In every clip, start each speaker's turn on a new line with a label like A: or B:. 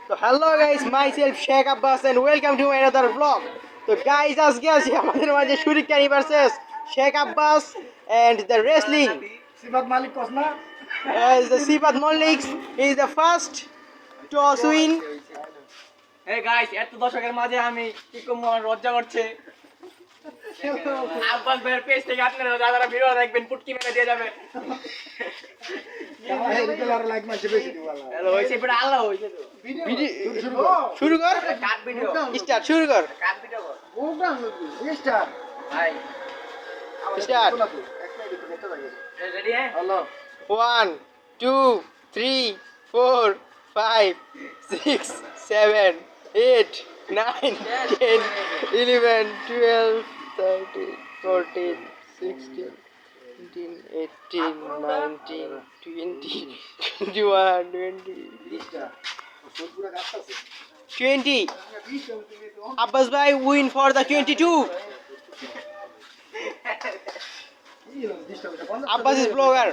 A: So hello guys, myself Sheikh Abbas and welcome to another vlog. So guys, আজকে আছি আমাদের মাঝে শুরিকানি versus Sheikh Abbas and the wrestling.
B: Sibat Malik কসনা
A: The Sibat Malik is the first toss win.
C: Hey guys, এত দর্শকের মাঝে আমি কি করব লজ্জা করছে। আব্বাস ভাইয়ের পেজ থেকে আপনারা যারা ভিডিও দেখবেন পুটকি মেরে দিয়ে যাবে।
B: রেগুলার লাইক মারছে বেশি দিওয়ালা
C: হ্যালো হইছে পুরো আল্লাহ হইছে তো।
A: শুরু কর
C: কাট ভিডিও
A: স্টার্ট শুরু কর
C: কাট ভিডিও কর।
B: প্রোগ্রাম স্টার
C: ভাই
A: স্টার্ট
C: রেডি হ্যাঁ?
B: Hello
A: 1 2 3 4 5 6 7 8 9 10 11 12 13 14 16 17 18 19 20 21 20 Abbas bhai win for the 22. Abbas is blogger.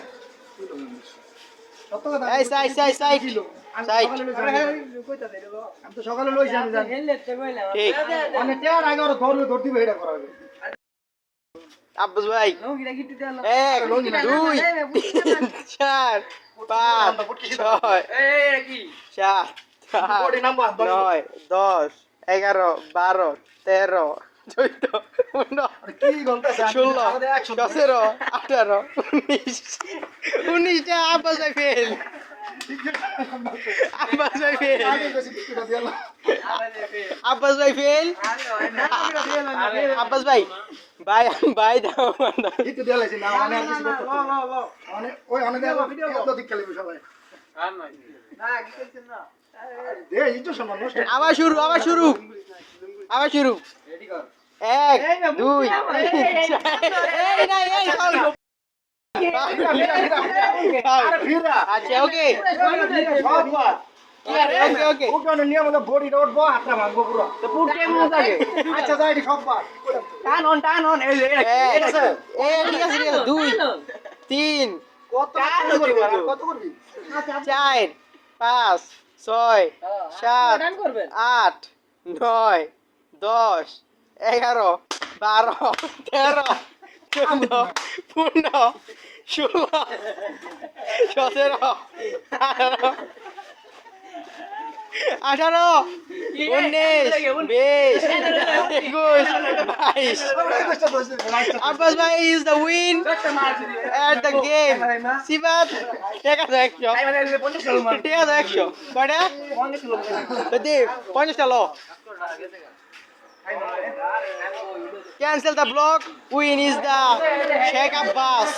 A: Hey, side.
B: আমি তো সকালে লইছি আমি জানি
A: ঠিক
B: মানে টেয়ার আগে ওর ধরতে বেড়া করা হবে
A: Abbas bhai
C: লঙ্গিটা গিট্টু দে আল্লাহ।
A: 1 2 3 4 5 6
C: এই কি
A: 7
B: বডি
A: 8
B: নাম্বার
A: 9 10 11 12 13 14 15
B: কি ঘন্টা
A: 16 17 18 19 টা Abbas bhai fail. Abbas bhai fail. Abbas bhai fail. Abbas bhai bye দাও
B: একটু দেয়া লাগছে না মানে আর কিছু করতে মানে ওই অনেক এত দিক খেলে সবাই
C: আর নাই না কি করছেন না
B: দে ইটো সম্মান নষ্ট
A: আবার শুরু
C: রেডি কর
A: 1 2 এই নাই এই ফাউল
B: আরে ফিরা
A: আচ্ছা ওকে
B: সববার
A: ওকে
B: ওখানে নিয়ম হলো বডি উঠবো হাতটা ভাঙবো পুরো
C: তো পুট কেমন থাকে
B: আচ্ছা যাই সববার
C: টান অন এই
A: ঠিক আছে 2 3
B: কত কত করবি
A: 4 5 6 7
C: টান করবেন
A: 8 9 10 11 12 13 14 15 16 17 18 19 20 21 Abbas bhai is the win at the game. Sibat, take us action. Take us action. Kada? Pradeep, 50 low. Cancel the block. Win is the Sheikh Abbas.